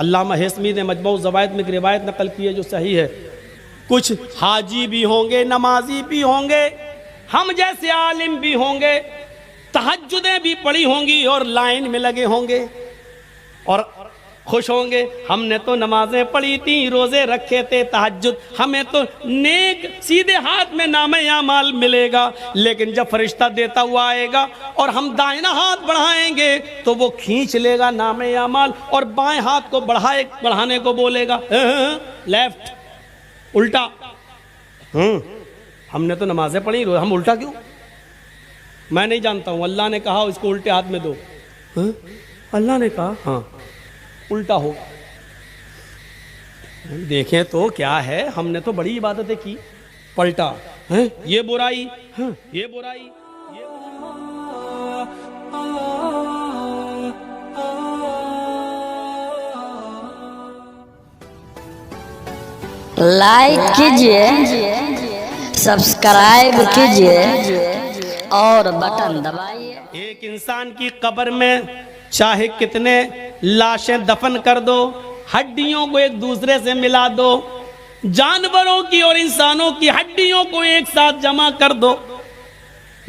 अल्लामा हेसमी ने मजमू ज़वाइद में एक रिवायत नकल की है जो सही है। कुछ हाजी भी होंगे, नमाजी भी होंगे, हम जैसे आलिम भी होंगे, तहज्जुदें भी पढ़ी होंगी और लाइन में लगे होंगे और खुश होंगे, हमने तो नमाजें पढ़ी थी, रोजे रखे थे, तहज्जुद, हमें तो नेक सीधे हाथ में नामे आमाल मिलेगा। लेकिन जब फरिश्ता देता हुआ आएगा और हम दाहिना हाथ बढ़ाएंगे तो वो खींच लेगा नामे आमाल और बाएं हाथ को बढ़ाने को बोलेगा लेफ्ट, उल्टा। हमने तो नमाजें पढ़ी, हम उल्टा क्यों? मैं नहीं जानता हूं, अल्लाह ने कहा इसको उल्टे हाथ में दो। अल्लाह ने कहा हाँ उल्टा हो। देखें तो क्या है, हमने तो बड़ी इबादतें की, पलटा है ये बुराई, ये बुराई, ये लाइक कीजिए, सब्सक्राइब कीजिए और बटन दबाइए। एक इंसान की कब्र में चाहे कितने लाशें दफन कर दो, हड्डियों को एक दूसरे से मिला दो, जानवरों की और इंसानों की हड्डियों को एक साथ जमा कर दो,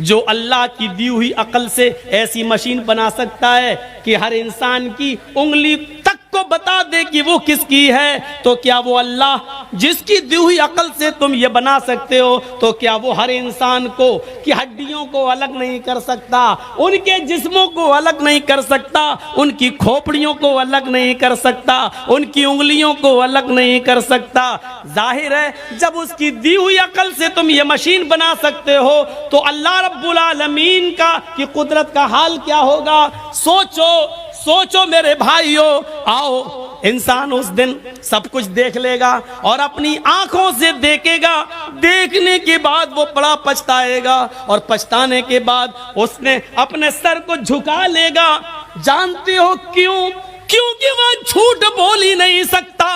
जो अल्लाह की दी हुई अकल से ऐसी मशीन बना सकता है कि हर इंसान की उंगली तक को बता दे कि वो किसकी है, तो क्या वो अल्लाह जिसकी दी हुई अकल से तुम ये बना सकते हो, तो क्या वो हर इंसान को की हड्डियों को अलग नहीं कर सकता, उनके जिस्मों को अलग नहीं कर सकता, उनकी खोपड़ियों को अलग नहीं कर सकता, उनकी उंगलियों को अलग नहीं कर सकता? जाहिर है जब उसकी दी हुई अकल से तुम ये मशीन बना सकते हो तो अल्लाह रब्बुल आलमीन का की कुदरत का हाल क्या होगा? सोचो सोचो मेरे भाइयों, आओ इंसान उस दिन सब कुछ देख लेगा और अपनी आंखों से देखेगा, देखने के बाद वो बड़ा पछताएगा और पछताने के बाद उसने अपने सर को झुका लेगा। जानते हो क्यों? क्योंकि वह झूठ बोल ही नहीं सकता।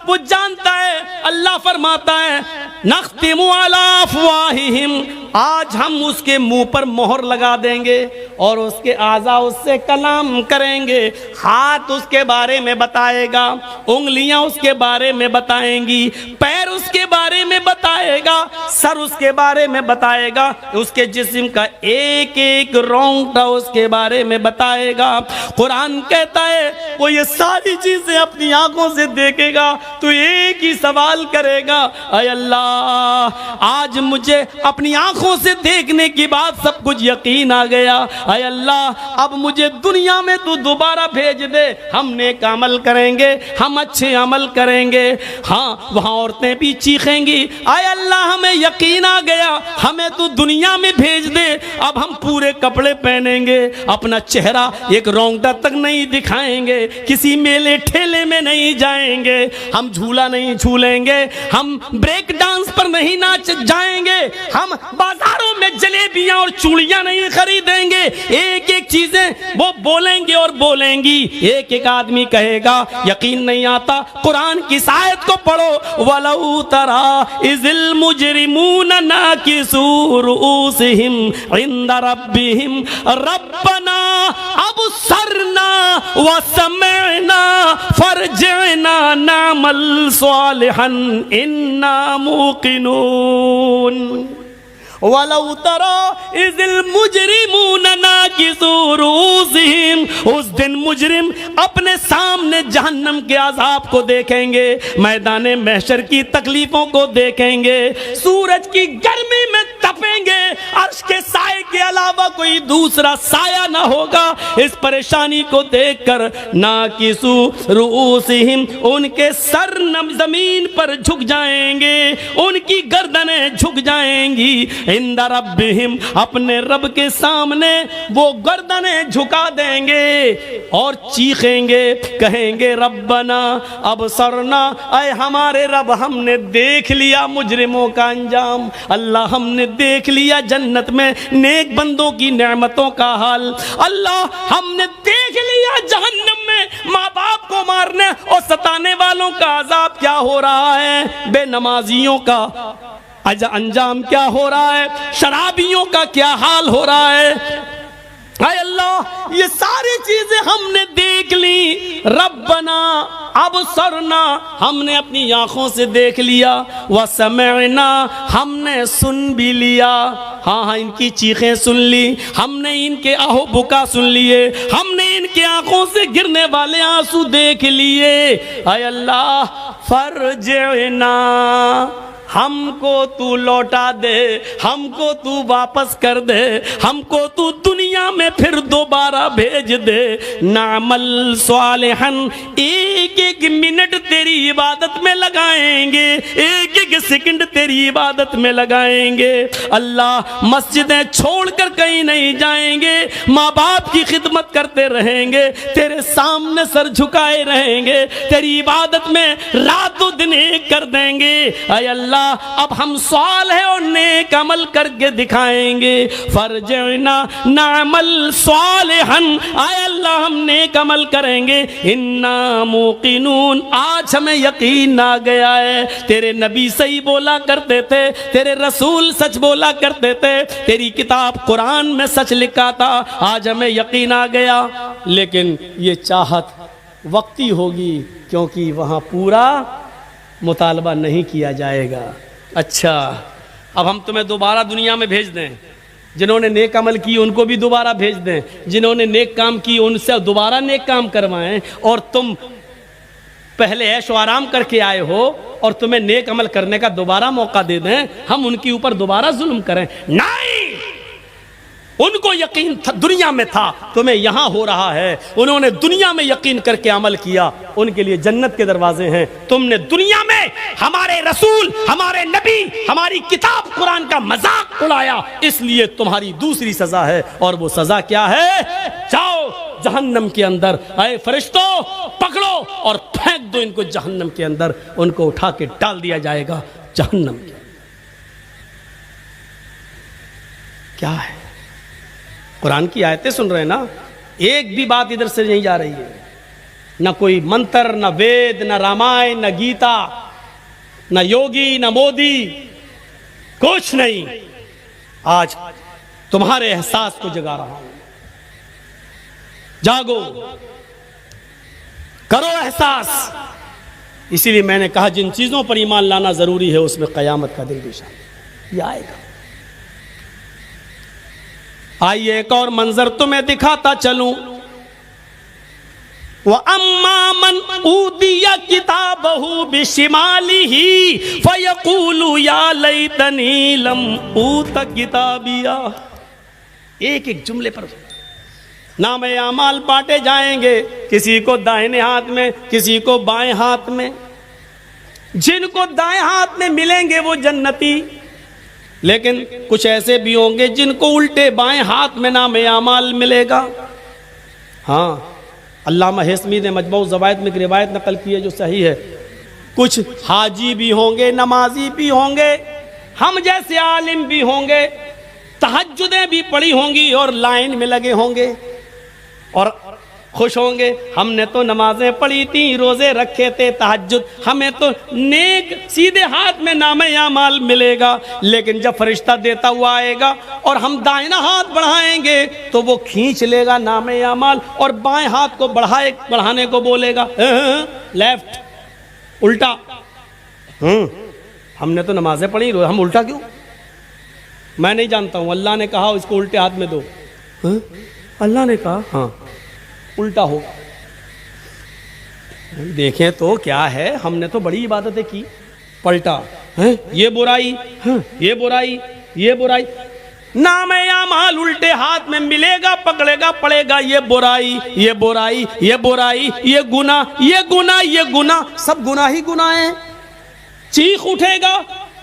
वो जानता है, अल्लाह फरमाता है नख्तिमु अला अफ़वाहिहिम, आज हम उसके मुंह पर मोहर लगा देंगे और उसके आज़ा उससे कलाम करेंगे। हाथ उसके बारे में बताएगा, उंगलियां उसके बारे में बताएंगी, पैर उसके बारे में बताएगा, सर उसके बारे में बताएगा, उसके जिस्म का एक एक रोंगटा उसके बारे में बताएगा। कुरान कहता है वो ये सारी चीजें अपनी आंखों से देखेगा तो एक ही सवाल करेगा, अय अल्लाह आज मुझे अपनी आंखों से देखने के बाद सब कुछ यकीन आ गया, अय अल्लाह अब मुझे दुनिया में तू दोबारा भेज दे, हम नेक अमल करेंगे, हम अच्छे अमल करेंगे। हाँ वहाँ औरतें भी चीखेंगी, अय अल्लाह हमें यकीन आ गया, हमें तू दुनिया में भेज दे, अब हम पूरे कपड़े पहनेंगे, अपना चेहरा एक रोंगटा तक नहीं दिखाएंगे, किसी मेले ठेले में नहीं जाएंगे, हम झूला नहीं झूलेंगे, हम ब्रेक डांस पर नहीं नाच जाएंगे, हम बाजारों में जलेबियां और चूड़ियां नहीं खरीदेंगे। एक एक चीजें वो बोलेंगे और बोलेंगी। एक एक आदमी कहेगा यकीन नहीं आता, कुरान की आयत को पढ़ो, वलौ तरा इज़िल मुजरिमून नाकिसू रुऊसिहिम इंदा रब्बिहिम रब्बना अबसरना व समिअना फरजिअना नअमल सालिहन इन्ना मूकिनून। वलौ तरा इज़िल मुजरिमून नाकिसू रुऊसिहिम, उस दिन मुजरिम अपने सामने जहन्नम के अज़ाब को देखेंगे, मैदान महशर की तकलीफों को देखेंगे, सूरज की गर्मी में तपेंगे, अर्श के साए के अलावा कोई दूसरा साया ना होगा। इस परेशानी को देखकर नाकिसू रुऊसिहिम, उनके सर जमीन पर झुक जाएंगे, उनकी गर्दनें झुक जाएंगी। इंदा रब्बिहिम, अपने रब के सामने वो गर्दनें झुका देंगे और चीखेंगे, कहेंगे रब्बना अबसरना, ऐ हमारे रब हमने देख लिया मुजरिमों का अंजाम, अल्लाह हमने देख लिया जन्नत में नेक बंदों की नेमतों का हाल, अल्लाह हमने देख लिया जहन्नम में माँ बाप को मारने और सताने वालों का अजाब क्या हो रहा है, बेनमाजियों का अंजाम क्या हो रहा है, शराबियों का क्या हाल हो रहा है। हाय अल्लाह, ये सारी चीजें हमने देख ली। रब्बना अब सरना, हमने अपनी आंखों से देख लिया। व समअना, हमने सुन भी लिया। हाँ हाँ, इनकी चीखें सुन ली हमने, इनके आहो बुका सुन लिए हमने, इनके आंखों से गिरने वाले आंसू देख लिए। हाय अल्लाह, फरजना, हमको तू लौटा दे, हमको तू वापस कर दे, हमको तू दुनिया में फिर दोबारा भेज दे। नामल स्वालिहन, एक एक मिनट तेरी इबादत में लगाएंगे, एक एक सेकंड तेरी इबादत में लगाएंगे। अल्लाह, मस्जिदें छोड़कर कहीं नहीं जाएंगे, माँ बाप की खिदमत करते रहेंगे, तेरे सामने सर झुकाए रहेंगे, तेरी इबादत में रातों दिन एक कर देंगे। ऐ अल्लाह, अब हम सालिह और नेक अमल करके दिखाएंगे। फरजना नामल सालिहन, आय अल्लाह हम नेक अमल करेंगे। इन्ना मुकिनून, आज हमें यकीन आ गया है, तेरे नबी सही बोला करते थे, तेरे रसूल सच बोला करते थे, तेरी किताब कुरान में सच लिखा था, आज हमें यकीन आ गया। लेकिन ये चाहत वक्ती होगी, क्योंकि वहाँ पूरा मुतालबा नहीं किया जाएगा। अच्छा, अब हम तुम्हें दोबारा दुनिया में भेज दें, जिन्होंने नेक अमल की उनको भी दोबारा भेज दें, जिन्होंने नेक काम की उनसे दोबारा नेक काम करवाएं, और तुम पहले ऐशो आराम करके आए हो और तुम्हें नेक अमल करने का दोबारा मौका दे दें, हम उनके ऊपर दोबारा जुल्म करें? नहीं, उनको यकीन था, दुनिया में था, तुम्हें यहां हो रहा है। उन्होंने दुनिया में यकीन करके अमल किया, उनके लिए जन्नत के दरवाजे हैं। तुमने दुनिया में हमारे रसूल, हमारे नबी, हमारी किताब कुरान का मजाक उड़ाया, इसलिए तुम्हारी दूसरी सजा है। और वो सजा क्या है? जाओ जहन्नम के अंदर, आए फरिश्तों पकड़ो और फेंक दो इनको जहन्नम के अंदर। उनको उठा के डाल दिया जाएगा जहन्नम के। क्या है? कुरान की आयतें सुन रहे हैं ना, एक भी बात इधर से नहीं जा रही है, ना कोई मंत्र, ना वेद, ना रामायण, ना गीता, ना योगी, ना मोदी, कुछ नहीं। आज तुम्हारे एहसास को जगा रहा हूं, जागो, करो एहसास। इसीलिए मैंने कहा जिन चीजों पर ईमान लाना जरूरी है, उसमें कयामत का दिन भी शामिल, ये आएगा। आइए एक और मंजर तुम्हें दिखाता चलूं। व अम्मा मन ऊदिया किताबहु बिशिमालिही फयकूलु या लैतनी लम ऊत किताबिया। एक एक जुमले पर नामे आमाल बांटे जाएंगे, किसी को दाहिने हाथ में, किसी को बाएं हाथ में। जिनको दाएं हाथ में मिलेंगे वो जन्नती, लेकिन कुछ ऐसे भी होंगे जिनको उल्टे बाएं हाथ में नामे आमाल मिलेगा। हाँ, अल्लामा हेस्मी ने मजमू ज़वाइद में एक रिवायत नकल की है जो सही है। कुछ हाजी भी होंगे, नमाजी भी होंगे, हम जैसे आलिम भी होंगे, तहज्जुदें भी पढ़ी होंगी और लाइन में लगे होंगे और खुश होंगे, हमने तो नमाजें पढ़ी थी, रोजे रखे थे, तहज्जुद, हमें तो नेक सीधे हाथ में नामे आमाल मिलेगा। लेकिन जब फरिश्ता देता हुआ आएगा और हम दाहिना हाथ बढ़ाएंगे तो वो खींच लेगा नामे आमाल और बाएं हाथ को बढ़ाने को बोलेगा लेफ्ट, उल्टा। हमने तो नमाजें पढ़ी, हम उल्टा क्यों? मैं नहीं जानता हूं, अल्लाह ने कहा इसको उल्टे हाथ में दो। अल्लाह ने कहा हाँ उल्टा होगा। देखें तो क्या है, हमने तो बड़ी इबादतें की, पलटा है ये बुराई, ये बुराई, ये बुराई। नामे आमाल उल्टे हाथ में मिलेगा, पकड़ेगा, पड़ेगा ये बुराई, ये बुराई, ये बुराई, ये गुना, ये गुना, ये गुना, सब गुना ही गुना है। चीख उठेगा,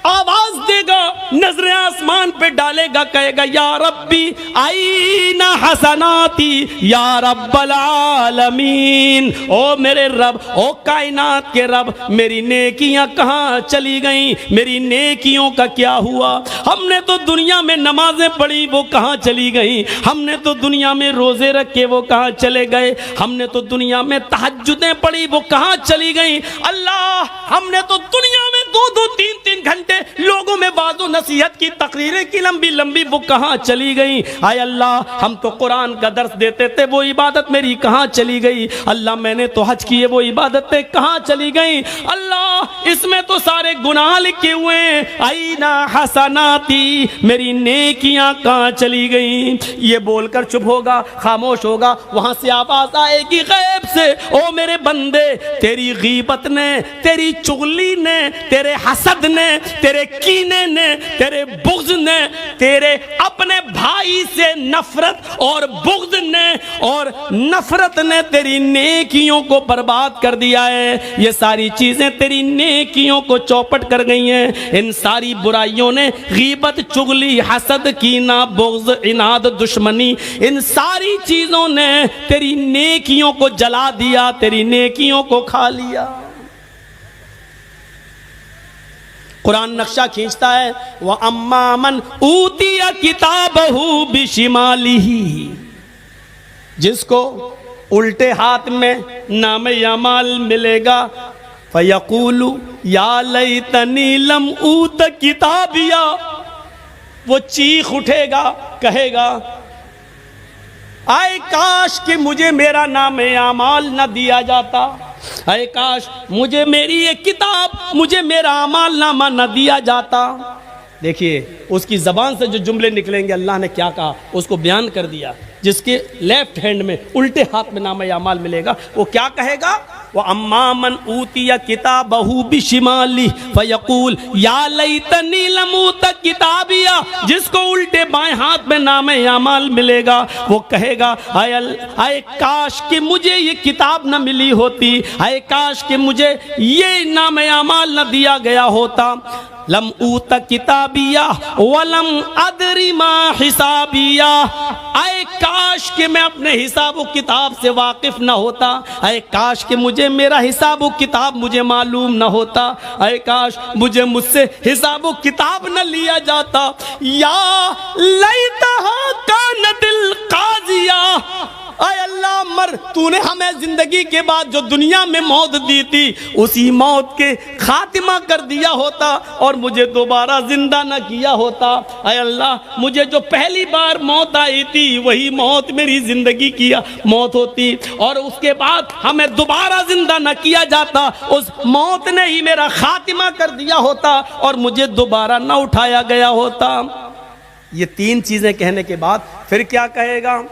आवाज देगा, नजरें आसमान पे डालेगा, कहेगा या रब्बी आईना हसनाती या रब्बल आलमीन। ओ मेरे रब, ओ कायनात के रब, मेरी नेकियां कहाँ चली गईं? मेरी नेकियों का क्या हुआ? हमने तो दुनिया में नमाजें पढ़ी, वो कहाँ चली गईं? हमने तो दुनिया में रोजे रखे, वो कहाँ चले गए? हमने तो दुनिया में तहज्जुदें पढ़ी, वो कहाँ चली गईं? अल्लाह, हमने तो दुनिया में 2-2, 3-3 घंटे लोगों में वाज़ो नसीहत की तकरीरें की लंबी लंबी वो कहाँ चली गई। आय अल्लाह हम तो कुरान का दर्स देते थे, वो इबादत मेरी कहाँ चली गई। अल्लाह मैंने तो हज किए, वो इबादतें कहाँ चली गई। अल्लाह इसमें तो सारे गुनाह लिखे हुए हैं। आईना हसनाती, मेरी नेकियां कहाँ चली गई। ये बोलकर चुप होगा, खामोश होगा। वहां से आवाज आएगी गैब से, ओ मेरे बंदे, तेरी गीबत ने, तेरी चुगली ने, तेरे हसद ने, तेरे कीने ने, तेरे बुग़्ज़ ने, तेरे अपने भाई से नफरत और बुग़्ज़ ने और नफरत ने तेरी नेकियों को बर्बाद कर दिया है। ये सारी चीजें तेरी नेकियों को चौपट कर गई हैं। इन सारी बुराइयों ने, गीबत, चुगली, हसद, कीना, बुग़्ज़, इनाद, दुश्मनी, इन सारी चीजों ने तेरी नेकियों को जला दिया, तेरी नेकियों को खा लिया। कुरान नक्शा खींचता है, वह अम्मा मन ऊतिया किताबहू बिशिमालिही, जिसको उल्टे हाथ में नाम यामाल मिलेगा, फयकूलु या लैतनी लम ऊत किताबिया, वो चीख उठेगा, कहेगा आए काश कि मुझे मेरा नाम यामाल न दिया जाता, अरे काश मुझे मेरी ये किताब, मुझे मेरा अमाल नामा न दिया जाता। देखिए उसकी ज़बान से जो जुमले निकलेंगे, अल्लाह ने क्या कहा उसको बयान कर दिया। जिसके लेफ्ट हैंड में, उल्टे हाथ में नाम अमाल मिलेगा, वो क्या कहेगा, वो अम्मा मन ऊतिया किताबहू बिशिमाली फयकूल या लैतनी लम ऊत किताबिया, जिसको उल्टे बाएं हाथ में नाम अमाल मिलेगा, वो कहेगा आए काश कि मुझे ये किताब न मिली होती, आए काश कि मुझे ये नाम अमाल न दिया गया होता। लम ऊत किताबिया वलम अदरी मा हिसाबिया, आए काश कि मैं अपने हिसाब किताब से वाकिफ न होता, आए काश कि मुझे मेरा हिसाब किताब मुझे मालूम न होता, आए काश मुझसे हिसाब किताब न लिया जाता। या लैतहा कानतिल काजिया, आय अल्लाह मर, तूने हमें जिंदगी के बाद जो दुनिया में मौत दी थी, उसी मौत के खातिमा कर दिया होता और मुझे दोबारा जिंदा न किया होता। आय अल्लाह मुझे जो पहली बार मौत आई थी, वही मौत मेरी जिंदगी की मौत होती और उसके बाद हमें दोबारा जिंदा न किया जाता, उस मौत ने ही मेरा खातिमा कर दिया होता और मुझे दोबारा न उठाया गया होता। ये तीन चीजें कहने के बाद फिर क्या कहेगा,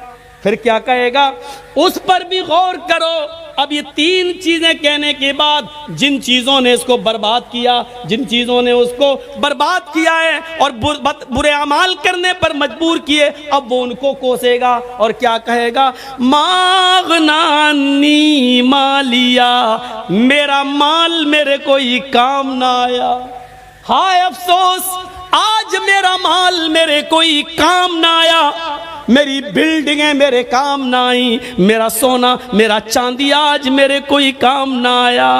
फिर क्या कहेगा, उस पर भी गौर करो। अब ये तीन चीजें कहने के बाद जिन चीजों ने इसको बर्बाद किया, जिन चीजों ने उसको बर्बाद किया है और बुरे अमाल करने पर मजबूर किए, अब वो उनको कोसेगा और क्या कहेगा, मागनानी मालिया, मेरा माल मेरे कोई काम ना आया। हाय अफसोस, आज मेरा माल मेरे कोई काम ना आया, मेरी बिल्डिंगें मेरे काम ना आई, मेरा सोना मेरा चांदी आज मेरे कोई काम ना आया।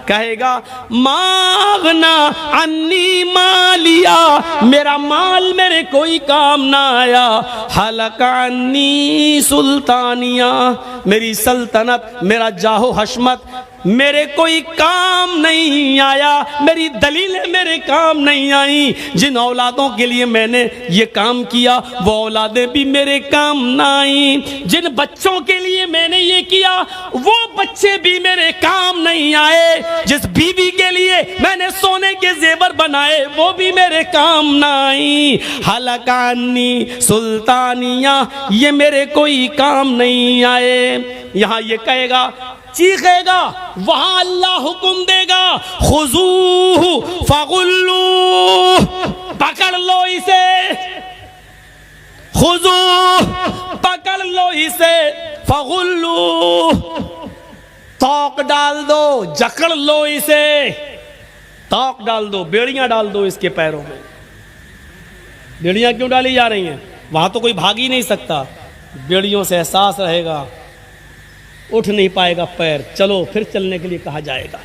कहेगा मागना अन्नी मालिया, मेरा माल मेरे कोई काम ना आया। हलका अन्नी सुल्तानिया, मेरी सल्तनत, मेरा जाहो हशमत मेरे कोई काम नहीं आया, मेरी दलीलें मेरे काम नहीं आई। जिन औलादों के लिए मैंने ये काम किया, वो औलादें भी मेरे काम ना आई। जिन बच्चों के लिए मैंने ये किया, वो बच्चे भी मेरे काम नहीं आए। जिस बीवी के लिए मैंने सोने के जेवर बनाए, वो भी मेरे काम ना आई। हलकानी सुल्तानिया, ये मेरे कोई काम नहीं आए। यहाँ ये कहेगा, चीखेगा, वहां अल्लाह हुक्म देगा, खुजूहु फगुल्लू, पकड़ लो इसे, खुजू, पकड़ लो इसे, फगुल्लू, तौक डाल दो, जकड़ लो इसे, तौक डाल दो, बेड़ियां डाल दो इसके पैरों में। बेड़ियां क्यों डाली जा रही हैं? वहां तो कोई भाग ही नहीं सकता, बेड़ियों से एहसास रहेगा, उठ नहीं पाएगा पैर, चलो फिर चलने के लिए कहा जाएगा।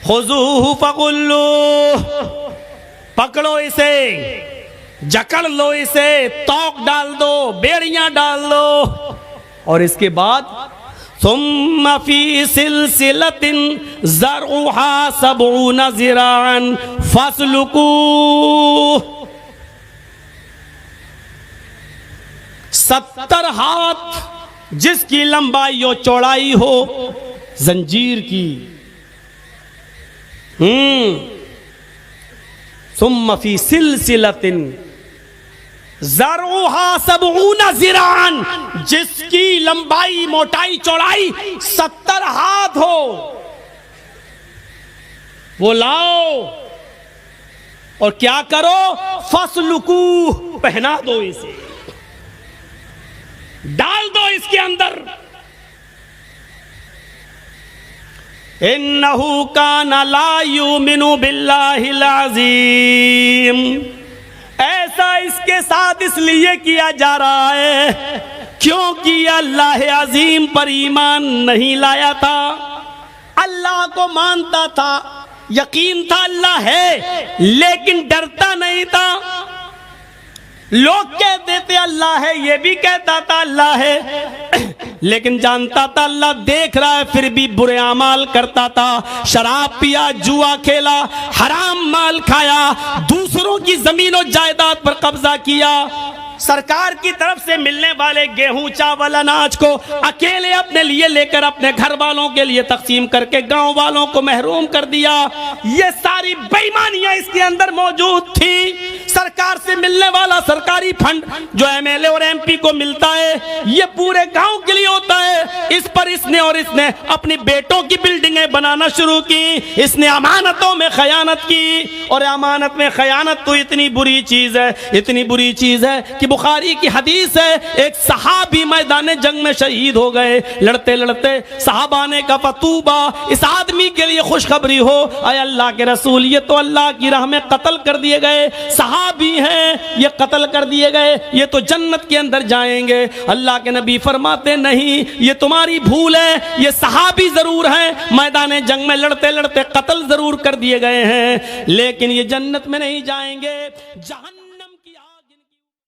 खुजूहु फगुल्लू, पकड़ो इसे, जकड़ लो इसे, तौक डाल दो, बेड़ियां डाल दो। और इसके बाद सुम्मा फी सिलसिलतिन ज़रउहा सबऊना ज़िराअन फस्लुकू, 70 हाथ जिसकी लंबाई और चौड़ाई हो जंजीर की। सुम्मा फी सिलसिलतिन ज़रूहा 70 ज़िरान, जिसकी लंबाई मोटाई चौड़ाई 70 हाथ हो, वो लाओ और क्या करो, फसलुकू, पहना दो, इसे डाल दो इसके अंदर। इन्नहु काना ला युमिनु बिल्लाहिल अज़ीम। ऐसा इसके साथ इसलिए किया जा रहा है क्योंकि अल्लाह अजीम पर ईमान नहीं लाया था। अल्लाह को मानता था, यकीन था अल्लाह है, लेकिन डरता नहीं था। लोग कहते थे अल्लाह है, ये भी कहता था अल्लाह है, लेकिन जानता था अल्लाह देख रहा है, फिर भी बुरे अमाल करता था। शराब पिया, जुआ खेला, हराम माल खाया, दूसरों की जमीन और जायदाद पर कब्जा किया, सरकार की तरफ से मिलने वाले गेहूं चावल अनाज को अकेले अपने लिए लेकर अपने घर वालों के लिए तकसीम करके गांव वालों को महरूम कर दिया। ये सारी बेईमानियां इसके अंदर मौजूद थी। सरकार से मिलने वाला सरकारी फंड जो एमएलए और एमपी को मिलता है, ये पूरे गांव के लिए होता है। इस पर इसने अपनी बेटों की बिल्डिंगें बनाना शुरू की। इसने अमानतों में खयानत की, और अमानत में खयानत तो इतनी बुरी चीज है, इतनी बुरी चीज है कि बुखारी की हदीस है, एक सहाबी मैदान जंग में शहीद हो गए। लड़ते लड़ते सहाबा ने कहा फतूबा, इस आदमी के लिए खुशखबरी हो, अय अल्लाह के रसूल, ये तो अल्लाह की राह में कत्ल कर दिए गए सहाबी हैं, ये कत्ल कर दिए गए, ये तो जन्नत के अंदर जाएंगे। अल्लाह के नबी फरमाते नहीं, ये तुम्हारी भूल है, ये सहाबी जरूर हैं, मैदान जंग में लड़ते लड़ते कत्ल जरूर कर दिए गए हैं, लेकिन ये जन्नत में नहीं जाएंगे, जहन्नम